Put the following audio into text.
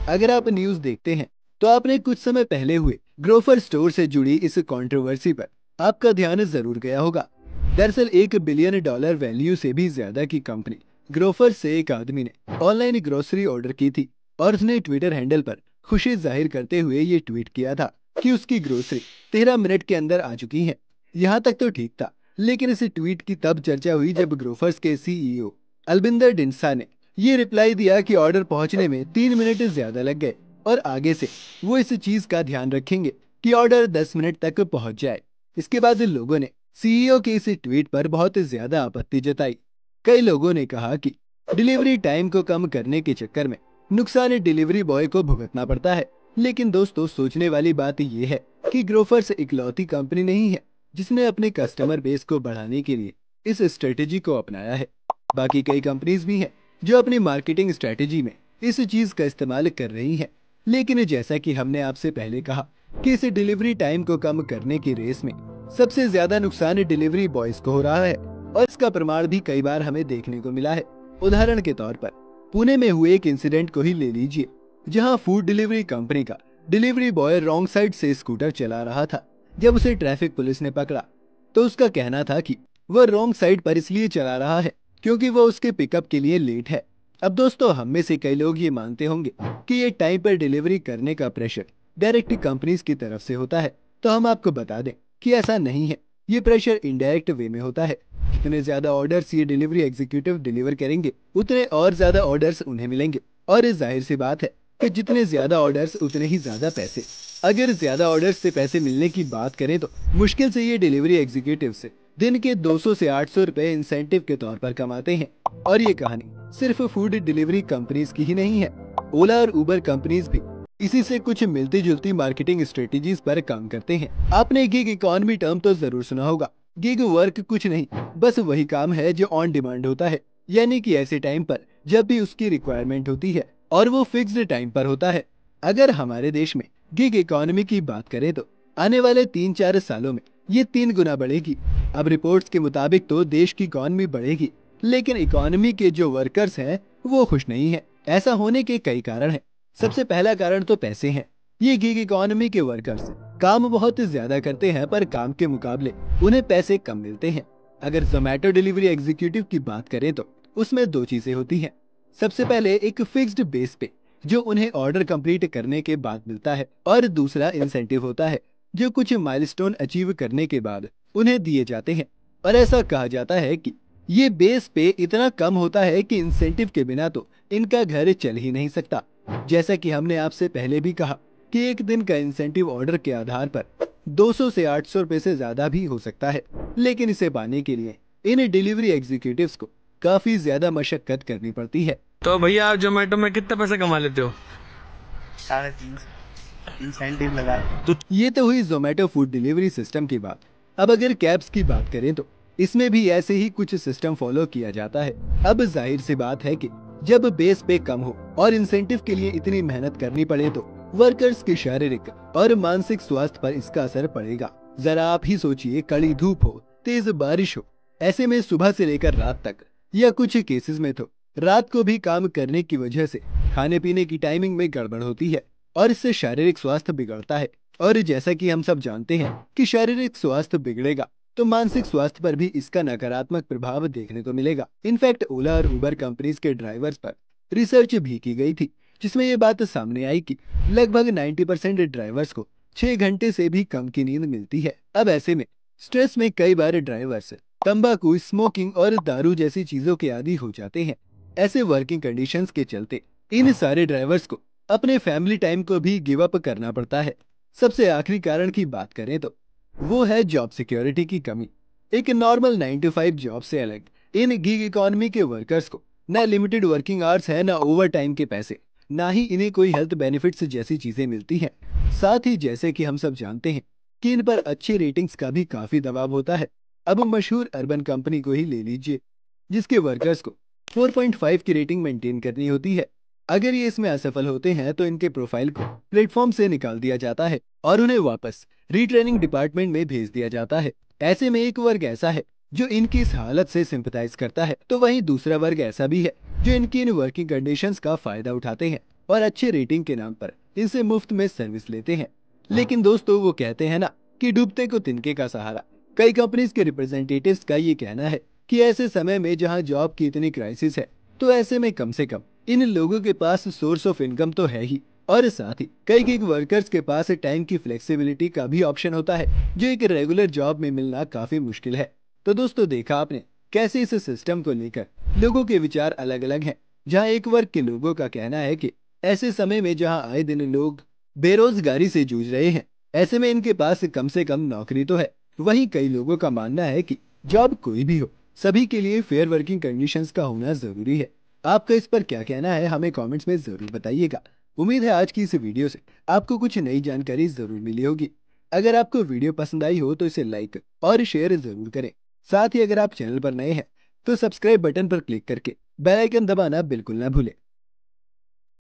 अगर आप न्यूज देखते हैं तो आपने कुछ समय पहले हुए ग्रोफर स्टोर से जुड़ी इस कंट्रोवर्सी पर आपका ध्यान जरूर गया होगा। दरअसल $1 बिलियन वैल्यू से भी ज्यादा की कंपनी ग्रोफर से एक आदमी ने ऑनलाइन ग्रोसरी ऑर्डर की थी और उसने ट्विटर हैंडल पर खुशी जाहिर करते हुए ये ट्वीट किया था कि उसकी ग्रोसरी 13 मिनट के अंदर आ चुकी है। यहाँ तक तो ठीक था, लेकिन इस ट्वीट की तब चर्चा हुई जब ग्रोफर्स के सीईओ अल्बिंदर डिंसा ने ये रिप्लाई दिया कि ऑर्डर पहुंचने में 3 मिनट ज्यादा लग गए और आगे से वो इस चीज का ध्यान रखेंगे कि ऑर्डर 10 मिनट तक पहुंच जाए। इसके बाद लोगों ने सीईओ के इस ट्वीट पर बहुत ज्यादा आपत्ति जताई। कई लोगों ने कहा कि डिलीवरी टाइम को कम करने के चक्कर में नुकसान डिलीवरी बॉय को भुगतना पड़ता है। लेकिन दोस्तों, सोचने वाली बात यह है कि ग्रोफर्स इकलौती कंपनी नहीं है जिसने अपने कस्टमर बेस को बढ़ाने के लिए इस स्ट्रेटेजी को अपनाया है। बाकी कई कंपनीज भी हैं जो अपनी मार्केटिंग स्ट्रेटेजी में इस चीज का इस्तेमाल कर रही हैं। लेकिन जैसा कि हमने आपसे पहले कहा कि इस डिलीवरी टाइम को कम करने की रेस में सबसे ज्यादा नुकसान डिलीवरी बॉयज को हो रहा है और इसका प्रमाण भी कई बार हमें देखने को मिला है। उदाहरण के तौर पर पुणे में हुए एक इंसिडेंट को ही ले लीजिए, जहां फूड डिलीवरी कंपनी का डिलीवरी बॉय रॉन्ग साइड से स्कूटर चला रहा था। जब उसे ट्रैफिक पुलिस ने पकड़ा तो उसका कहना था कि वह रॉन्ग साइड पर इसलिए चला रहा है क्योंकि वह उसके पिकअप के लिए लेट है। अब दोस्तों, हम में से कई लोग ये मानते होंगे कि ये टाइम पर डिलीवरी करने का प्रेशर डायरेक्ट कंपनीज की तरफ से होता है, तो हम आपको बता दें कि ऐसा नहीं है। ये प्रेशर इनडायरेक्ट वे में होता है। जितने ज्यादा ऑर्डर्स ये डिलीवरी एग्जीक्यूटिव डिलीवर करेंगे उतने और ज्यादा ऑर्डर्स उन्हें मिलेंगे और ये जाहिर सी बात है कि जितने ज्यादा ऑर्डर्स उतने ही ज्यादा पैसे। अगर ज्यादा ऑर्डर्स से पैसे मिलने की बात करें तो मुश्किल से ये डिलीवरी एग्जीक्यूटिव से दिन के 200 से 800 रुपए इंसेंटिव के तौर पर कमाते हैं। और ये कहानी सिर्फ फूड डिलीवरी कंपनीज की ही नहीं है। ओला और उबर कंपनीज भी इसी से कुछ मिलती जुलती मार्केटिंग स्ट्रेटेजीज पर काम करते हैं। आपने गिग इकोनॉमी टर्म तो जरूर सुना होगा। गिग वर्क कुछ नहीं, बस वही काम है जो ऑन डिमांड होता है, यानी कि ऐसे टाइम पर जब भी उसकी रिक्वायरमेंट होती है और वो फिक्स्ड टाइम पर होता है। अगर हमारे देश में गिग इकोनॉमी की बात करें तो आने वाले 3-4 सालों में ये 3 गुना बढ़ेगी। अब रिपोर्ट्स के मुताबिक तो देश की इकोनॉमी बढ़ेगी, लेकिन इकोनॉमी के जो वर्कर्स हैं वो खुश नहीं है। ऐसा होने के कई कारण हैं। सबसे पहला कारण तो पैसे हैं। ये गिग इकोनॉमी के वर्कर्स काम बहुत ज्यादा करते हैं पर काम के मुकाबले उन्हें पैसे कम मिलते हैं। अगर जोमेटो डिलीवरी एग्जीक्यूटिव की बात करें तो उसमें दो चीजें होती हैं। सबसे पहले एक फिक्स्ड बेस पे जो उन्हें ऑर्डर कंप्लीट करने के बाद मिलता है, और दूसरा इंसेंटिव होता है जो कुछ माइलस्टोन अचीव करने के बाद उन्हें दिए जाते हैं। और ऐसा कहा जाता है कि ये बेस पे इतना कम होता है कि इंसेंटिव के बिना तो इनका घर चल ही नहीं सकता। जैसा कि हमने आपसे पहले भी कहा कि एक दिन का इंसेंटिव ऑर्डर के आधार पर 200 से 800 रुपए से ज्यादा भी हो सकता है। लेकिन इसे पाने के लिए इन डिलीवरी एग्जीक्यूटिव्स को काफी ज्यादा मशक्कत करनी पड़ती है। तो भैया आप जोमेटो में कितने पैसे कमा लेते हो? 350 इंसेंटिव लगा। तो ये तो हुई जोमेटो फूड डिलीवरी सिस्टम की बात। अब अगर कैब्स की बात करें तो इसमें भी ऐसे ही कुछ सिस्टम फॉलो किया जाता है। अब जाहिर सी बात है कि जब बेस पे कम हो और इंसेंटिव के लिए इतनी मेहनत करनी पड़े तो वर्कर्स के शारीरिक और मानसिक स्वास्थ्य पर इसका असर पड़ेगा। जरा आप ही सोचिए, कड़ी धूप हो, तेज बारिश हो, ऐसे में सुबह से लेकर रात तक, या कुछ केसेस में तो रात को भी काम करने की वजह से खाने पीने की टाइमिंग में गड़बड़ होती है और इससे शारीरिक स्वास्थ्य बिगड़ता है। और जैसा कि हम सब जानते हैं कि शारीरिक स्वास्थ्य बिगड़ेगा तो मानसिक स्वास्थ्य पर भी इसका नकारात्मक प्रभाव देखने को मिलेगा। इनफैक्ट ओला और उबर कंपनीज के ड्राइवर्स पर रिसर्च भी की गई थी, जिसमें ये बात सामने आई कि लगभग 90% ड्राइवर्स को 6 घंटे से भी कम की नींद मिलती है। अब ऐसे में स्ट्रेस में कई बार ड्राइवर्स तंबाकू, स्मोकिंग और दारू जैसी चीजों के आदी हो जाते हैं। ऐसे वर्किंग कंडीशंस के चलते इन सारे ड्राइवर्स को अपने फैमिली टाइम को भी गिव अप करना पड़ता है। सबसे आखिरी कारण की बात करें तो वो है जॉब सिक्योरिटी की कमी। एक नॉर्मल 9 to 5 जॉब से अलग इन गिग इकोनॉमी के वर्कर्स को न लिमिटेड वर्किंग आवर्स है, न ओवर टाइम के पैसे, ना ही इन्हें कोई हेल्थ बेनिफिट्स जैसी चीजें मिलती हैं। साथ ही जैसे कि हम सब जानते हैं कि इन पर अच्छी रेटिंग्स का भी काफी दबाव होता है। अब मशहूर अर्बन कंपनी को ही ले लीजिए, जिसके वर्कर्स को 4.5 की रेटिंग मेंटेन करनी होती है। अगर ये इसमें असफल होते हैं तो इनके प्रोफाइल को प्लेटफॉर्म से निकाल दिया जाता है और उन्हें वापस रीट्रेनिंग डिपार्टमेंट में भेज दिया जाता है। ऐसे में एक वर्ग ऐसा है जो इनकी इस हालत से सिंपैथाइज करता है, तो वहीं दूसरा वर्ग ऐसा भी है जो इनकी इन वर्किंग कंडीशंस का फायदा उठाते हैं। और अच्छे रेटिंग के नाम पर इनसे मुफ्त में सर्विस लेते हैं। लेकिन दोस्तों, वो कहते हैं ना कि डूबते को तिनके का सहारा। कई कंपनीज के रिप्रेजेंटेटिव्स का ये कहना है कि ऐसे समय में जहां जॉब की इतनी क्राइसिस है, तो ऐसे में कम से कम इन लोगों के पास सोर्स ऑफ इनकम तो है ही, और साथ ही कई गिग वर्कर्स के पास टाइम की फ्लेक्सिबिलिटी का भी ऑप्शन होता है, जो एक रेगुलर जॉब में मिलना काफी मुश्किल है। तो दोस्तों, देखा आपने कैसे इस सिस्टम को लेकर लोगों के विचार अलग अलग हैं। जहां एक वर्ग के लोगों का कहना है कि ऐसे समय में जहां आए दिन लोग बेरोजगारी से जूझ रहे हैं, ऐसे में इनके पास कम से कम नौकरी तो है। वहीं कई लोगों का मानना है कि जॉब कोई भी हो, सभी के लिए फेयर वर्किंग कंडीशंस का होना जरूरी है। आपका इस पर क्या कहना है, हमें कमेंट्स में जरूर बताइएगा। उम्मीद है आज की इस वीडियो से आपको कुछ नई जानकारी जरूर मिली होगी। अगर आपको वीडियो पसंद आई हो तो इसे लाइक और शेयर जरूर करें। साथ ही अगर आप चैनल पर नए हैं तो सब्सक्राइब बटन पर क्लिक करके बेल आइकन दबाना बिल्कुल ना भूलें।